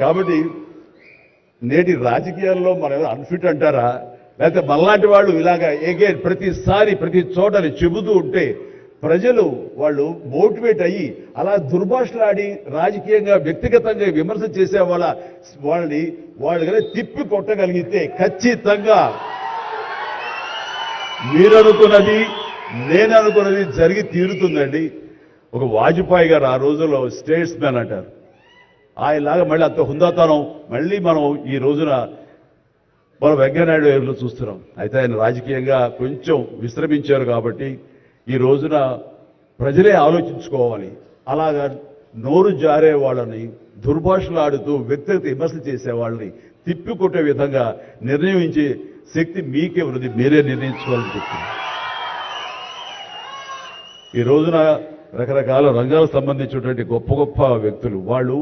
కాబట్టి నేటి రాజకీయాల్లో మనం అన్ఫిట్ అంటారా, లేకపోతే మళ్ళాంటి వాళ్ళు ఇలాగా ఎగైన్ ప్రతిసారి ప్రతి చోటని చెబుతూ ఉంటే ప్రజలు వాళ్ళు మోటివేట్ అయ్యి అలా దుర్భాషలాడి రాజకీయంగా వ్యక్తిగతంగా విమర్శ చేసే వాళ్ళని కానీ తిప్పి కొట్టగలిగితే ఖచ్చితంగా మీరనుకున్నది నేననుకున్నది జరిగి తీరుతుందండి. ఒక వాజ్పేయి గారు ఆ రోజుల్లో స్టేట్స్ మ్యాన్ అంటారు, ఆయనలాగా మళ్ళీ అంత హుందాతనం మళ్ళీ మనం ఈ రోజున మనం వెంకయ్యనాయుడు గారిలో చూస్తున్నాం. అయితే ఆయన రాజకీయంగా కొంచెం విశ్రమించారు కాబట్టి ఈ రోజున ప్రజలే ఆలోచించుకోవాలి. అలాగా నోరు జారే వాళ్ళని దుర్భాషలాడుతూ వ్యక్తిగత విమర్శలు చేసే వాళ్ళని తిప్పికొట్టే విధంగా నిర్ణయించే శక్తి మీకే ఉన్నది, మీరే నిర్ణయించుకోవాలని చెప్తున్నారు. ఈ రోజున రకరకాల రంగాలకు సంబంధించినటువంటి గొప్ప గొప్ప వ్యక్తులు వాళ్ళు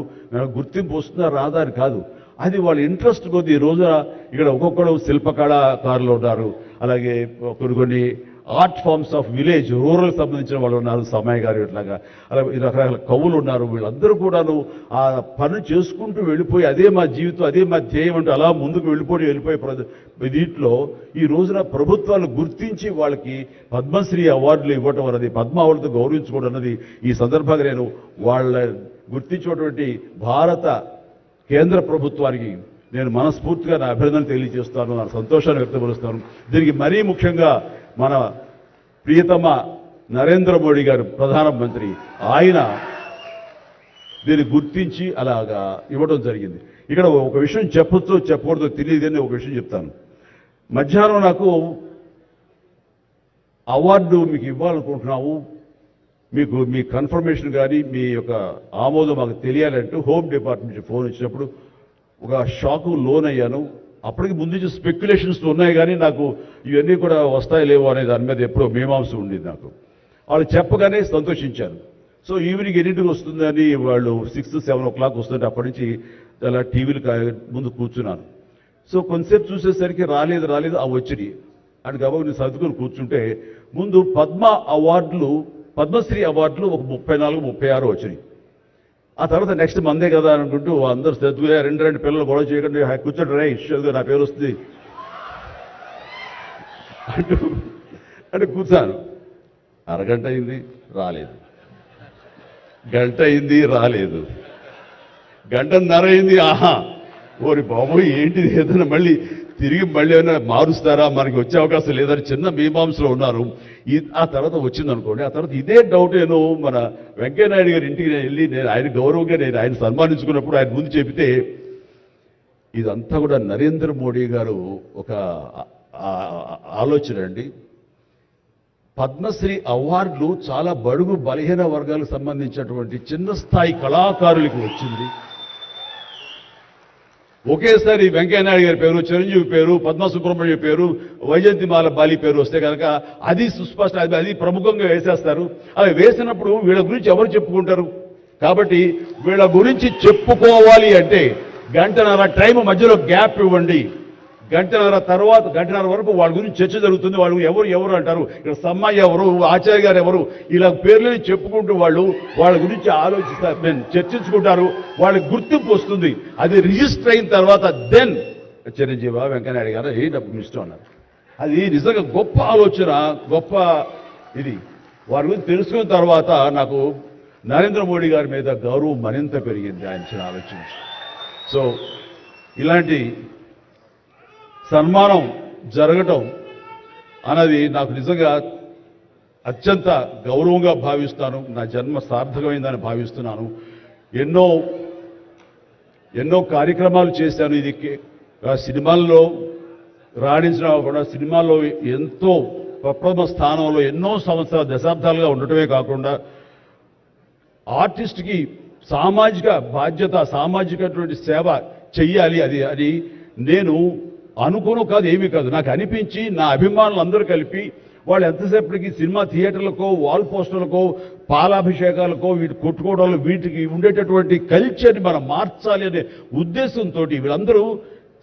గుర్తింపు వస్తుందా రాదా అని కాదు, అది వాళ్ళ ఇంట్రెస్ట్ కొద్ది. ఈ రోజున ఇక్కడ ఒక్కొక్కరు శిల్పకళాకారులు ఉన్నారు, అలాగే కొన్ని art forms of village rural సంబంధించిన వాళ్ళు ఉన్నారు, సమయ గారు ఇట్లాగా అలా రకరకాల కవులు ఉన్నారు. వీళ్ళందరూ కూడాను ఆ పని చేసుకుంటూ వెళ్ళిపోయి అదే మా జీవితం అదే మా ధ్యేయం అంటూ అలా ముందుకు వెళ్ళిపోయి దీంట్లో ఈ రోజున ప్రభుత్వాలు గుర్తించి వాళ్ళకి పద్మశ్రీ అవార్డులు ఇవ్వటం అన్నది, పద్మ అవార్డుతో గౌరవించుకోవడం అన్నది ఈ సందర్భంగా నేను వాళ్ళ గుర్తించినటువంటి భారత కేంద్ర ప్రభుత్వానికి నేను మనస్ఫూర్తిగా నా అభినందన తెలియజేస్తాను, నా సంతోషాన్ని వ్యక్తపరుస్తాను. దీనికి మరీ ముఖ్యంగా మన ప్రియతమ నరేంద్ర మోడీ గారు ప్రధానమంత్రి, ఆయన దీన్ని గుర్తించి అలాగా ఇవ్వడం జరిగింది. ఇక్కడ ఒక విషయం చెప్పొచ్చో చెప్పకూడదో తెలియదని ఒక విషయం చెప్తాను. మధ్యాహ్నం నాకు అవార్డు మీకు ఇవ్వాలనుకుంటున్నాము, మీకు మీ కన్ఫర్మేషన్ కానీ మీ యొక్క ఆమోదం మాకు తెలియాలంటూ హోమ్ డిపార్ట్మెంట్ నుంచి ఫోన్ వచ్చినప్పుడు ఒక షాకు లోనయ్యాను. అప్పటికి ముందు నుంచి స్పెక్యులేషన్స్ ఉన్నాయి కానీ నాకు ఇవన్నీ కూడా వస్తాయి లేవు అనే దాని మీద ఎప్పుడో మీమాంస ఉండేది నాకు. వాళ్ళు చెప్పగానే సంతోషించాను. సో ఈవినింగ్ ఎన్నింటికి వస్తుందని వాళ్ళు 6-7 o'clock వస్తుంటే అప్పటి నుంచి అలా టీవీలు ముందు కూర్చున్నాను. సో కొంతసేపు చూసేసరికి రాలేదు ఆ వచ్చినాయి అని కాబట్టి నేను సర్దుకొని కూర్చుంటే ముందు పద్మశ్రీ అవార్డులు ఒక 34-36 వచ్చినాయి. ఆ తర్వాత నెక్స్ట్ మందే కదా అనుకుంటూ అందరూ సర్దుగా రెండు పిల్లలు గొడవ చేయకుండా కూర్చోండి రా ఇష్యూగా నా పేరు వస్తుంది అంటే కూర్చాను. అరగంట అయింది రాలేదు, గంట అయింది రాలేదు, గంటన్నర అయింది. ఆహా ఓరి బాబు ఏంటిది, ఏదైనా మళ్ళీ ఏమైనా మారుస్తారా, మనకి వచ్చే అవకాశం లేదని చిన్న మీమాంసలో ఉన్నారు. ఆ తర్వాత వచ్చింది అనుకోండి. ఆ తర్వాత ఇదే డౌట్ నేను మన వెంకయ్యనాయుడు గారి ఇంటికి వెళ్ళి నేను ఆయన గౌరవంగా ఆయన సన్మానించుకున్నప్పుడు ఆయన ముందు చెబితే ఇదంతా కూడా నరేంద్ర మోడీ గారు ఒక ఆలోచన అండి. పద్మశ్రీ అవార్డులు చాలా బడుగు బలహీన వర్గాలకు సంబంధించినటువంటి చిన్న స్థాయి కళాకారులకు వచ్చింది. ఒకేసారి వెంకయ్యనాయుడు గారి పేరు, చిరంజీవి పేరు, పద్మ సుబ్రహ్మణ్యం పేరు, వైజయంతిమాల బాలి పేరు వస్తే కనుక అది సుస్పష్ట, అది ప్రముఖంగా వేసేస్తారు. అలా వేసినప్పుడు వీళ్ళ గురించి ఎవరు చెప్పుకుంటారు? కాబట్టి వీళ్ళ గురించి చెప్పుకోవాలి అంటే గంటన్నర టైం మధ్యలో గ్యాప్ ఇవ్వండి. గంటన్నర వరకు వాళ్ళ గురించి చర్చ జరుగుతుంది. వాళ్ళు ఎవరు అంటారు, ఇక్కడ సమ్మయ్య ఎవరు, ఆచార్య గారు ఎవరు, ఇలా పేర్లని చెప్పుకుంటూ వాళ్ళ గురించి ఆలోచిస్తారు, చర్చించుకుంటారు. వాళ్ళకి గుర్తింపు వస్తుంది. అది రిజిస్టర్ అయిన తర్వాత దెన్ చిరంజీవి వెంకయ్యనాయుడు గారు డబ్బు ఇష్టం అన్నారు. అది నిజంగా గొప్ప ఆలోచన, గొప్ప ఇది. వారి గురించి తెలుసుకున్న తర్వాత నాకు నరేంద్ర మోడీ గారి మీద గౌరవం మరింత పెరిగింది ఆయన ఆలోచించి. సో ఇలాంటి సన్మానం జరగటం అన్నది నాకు నిజంగా అత్యంత గౌరవంగా భావిస్తాను. నా జన్మ సార్థకమైందని భావిస్తున్నాను. ఎన్నో కార్యక్రమాలు చేశాను. ఇది సినిమాల్లో రాణించడం కూడా సినిమాల్లో ఎంతో ప్రప్రథమ స్థానంలో ఎన్నో సంవత్సరాల దశాబ్దాలుగా ఉండటమే కాకుండా ఆర్టిస్ట్కి సామాజిక బాధ్యత, సామాజికటువంటి సేవ చెయ్యాలి. అది నేను అనుకోను కాదు, ఏమీ కాదు, నాకు అనిపించి నా అభిమానులు అందరూ కలిపి వాళ్ళు ఎంతసేపటికి సినిమా థియేటర్లకో వాల్ పోస్టర్లకో పాలాభిషేకాలకో వీటి కొట్టుకోవడాలు వీటికి ఉండేటటువంటి కల్చర్ని మనం మార్చాలి అనే ఉద్దేశంతో వీళ్ళందరూ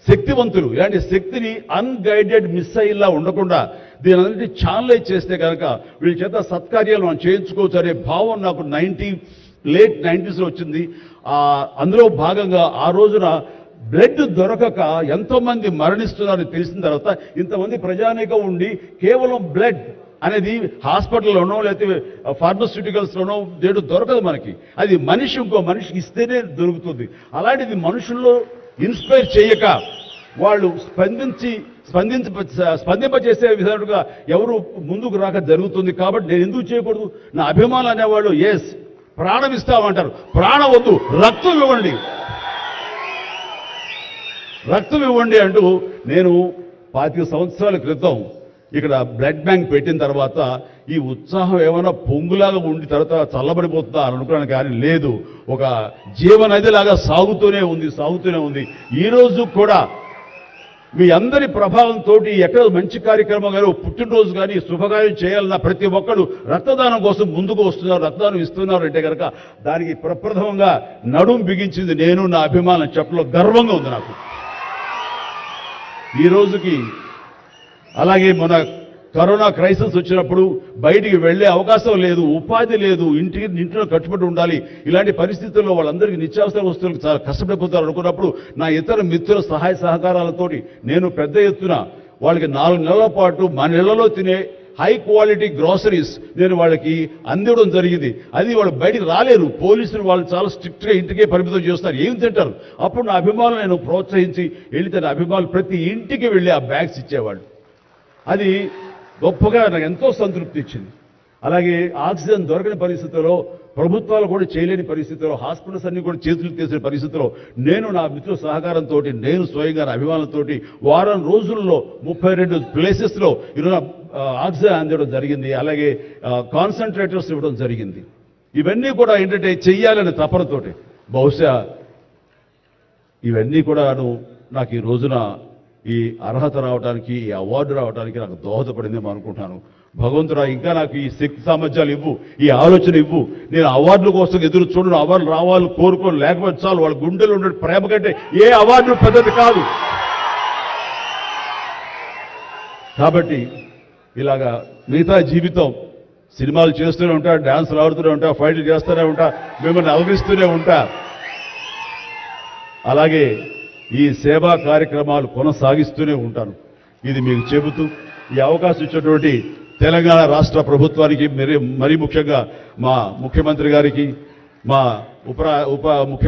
శక్తివంతులు. ఇలాంటి శక్తిని అన్గైడెడ్ మిస్సైల్లా ఉండకుండా దీని అందరినీ ఛానలైజ్ చేస్తే కనుక వీళ్ళ చేత సత్కార్యాలు మనం చేయించుకోవచ్చు అనే భావం నాకు లేట్ 90s వచ్చింది. అందులో భాగంగా ఆ రోజున బ్లడ్ దొరకక ఎంతో మంది మరణిస్తున్నారని తెలిసిన తర్వాత ఇంతమంది ప్రజానీకం ఉండి కేవలం బ్లడ్ అనేది హాస్పిటల్లోనో లేకపోతే ఫార్మస్యూటికల్స్లోనో దేడు దొరకదు మనకి. అది మనిషి ఇంకో మనిషికి ఇస్తేనే దొరుకుతుంది. అలాంటిది మనుషుల్లో ఇన్స్పైర్ చేయక వాళ్ళు స్పందింపజేసే విధంగా ఎవరు ముందుకు రాక జరుగుతుంది. కాబట్టి నేను ఎందుకు చేయకూడదు? నా అభిమానులు అనేవాళ్ళు ఎస్ ప్రాణం ఇస్తామంటారు. ప్రాణం వద్దు, రక్తం ఇవ్వండి, రక్తం ఇవ్వండి అంటూ నేను 25 సంవత్సరాల క్రితం ఇక్కడ బ్లడ్ బ్యాంక్ పెట్టిన తర్వాత ఈ ఉత్సాహం ఏమైనా పొంగులాగా ఉండి తర్వాత చల్లబడిపోతుందా అని అనుకున్నాను. కానీ లేదు, ఒక జీవనదిలాగా సాగుతూనే ఉంది. ఈ రోజు కూడా మీ అందరి ప్రభావంతో ఎక్కడ మంచి కార్యక్రమం కానీ పుట్టినరోజు కానీ శుభకార్యం చేయాలన్న ప్రతి ఒక్కరు రక్తదానం కోసం ముందుకు వస్తున్నారు, రక్తదానం ఇస్తున్నారు అంటే కనుక దానికి ప్రప్రథమంగా నడుం బిగించింది నేను, నా అభిమానం చెప్పలో గర్వంగా ఉంది నాకు ఈ రోజుకి. అలాగే మన కరోనా క్రైసిస్ వచ్చినప్పుడు బయటికి వెళ్లే అవకాశం లేదు, ఉపాధి లేదు, ఇంట్లో కట్టుబడి ఉండాలి. ఇలాంటి పరిస్థితుల్లో వాళ్ళందరికీ నిత్యావసర వస్తువులకు చాలా కష్టపడిపోతారు అనుకున్నప్పుడు నా ఇతర మిత్రుల సహాయ సహకారాలతోటి నేను పెద్ద ఎత్తున వాళ్ళకి 4 నెలల పాటు మన నెలలో తినే హై క్వాలిటీ గ్రోసరీస్ నేను వాళ్ళకి అందివ్వడం జరిగింది. అది వాళ్ళు బయటికి రాలేరు, పోలీసులు వాళ్ళు చాలా స్ట్రిక్ట్గా ఇంటికే పరిమితం చేస్తారు, ఏం తింటారు. అప్పుడు నా అభిమానులు నేను ప్రోత్సహించి వెళితే నా అభిమానులు ప్రతి ఇంటికి వెళ్ళి ఆ బ్యాగ్స్ ఇచ్చేవాళ్ళు. అది గొప్పగా నాకు ఎంతో సంతృప్తి ఇచ్చింది. అలాగే ఆక్సిజన్ దొరకని పరిస్థితుల్లో, ప్రభుత్వాలు కూడా చేయలేని పరిస్థితుల్లో, హాస్పిటల్స్ అన్ని కూడా చేతులు తీసిన పరిస్థితుల్లో నేను నా మిత్రుల సహకారంతో నేను స్వయంగా నా అభిమానులతో వారం రోజుల్లో 32 ప్లేసెస్లో ఈరోజు ఆక్సిజన్ అందించడం జరిగింది. అలాగే కాన్సన్ట్రేటర్స్ ఇవ్వడం జరిగింది. ఇవన్నీ కూడా ఏంటంటే చెయ్యాలని తపనతోటి బహుశా ఇవన్నీ కూడాను నాకు ఈ రోజున ఈ అర్హత రావడానికి, ఈ అవార్డు రావడానికి నాకు దోహదపడిందేమో అనుకుంటున్నాను. భగవంతుడా ఇంకా నాకు ఈ శక్తి సామర్థ్యాలు ఇవ్వు, ఈ ఆలోచన ఇవ్వు. నేను అవార్డుల కోసం ఎదురు చూడను, అవార్డులు రావాలి కోరుకోను, లేకపోతే చాలు. వాళ్ళ గుండెలు ఉండే ప్రేమ కంటే ఏ అవార్డు పెద్దది కాదు. కాబట్టి ఇలాగా మిగతా జీవితం సినిమాలు చేస్తూనే ఉంటా, డాన్సులు ఆడుతూనే ఉంటా, ఫైట్లు చేస్తూనే ఉంటా, మిమ్మల్ని అలరిస్తూనే ఉంటా. అలాగే ఈ సేవా కార్యక్రమాలు కొనసాగిస్తూనే ఉంటాను. ఇది మీకు చెబుతూ ఈ అవకాశం ఇచ్చినటువంటి తెలంగాణ రాష్ట్ర ప్రభుత్వానికి మరీ ముఖ్యంగా మా ముఖ్యమంత్రి గారికి, మా ఉప ముఖ్య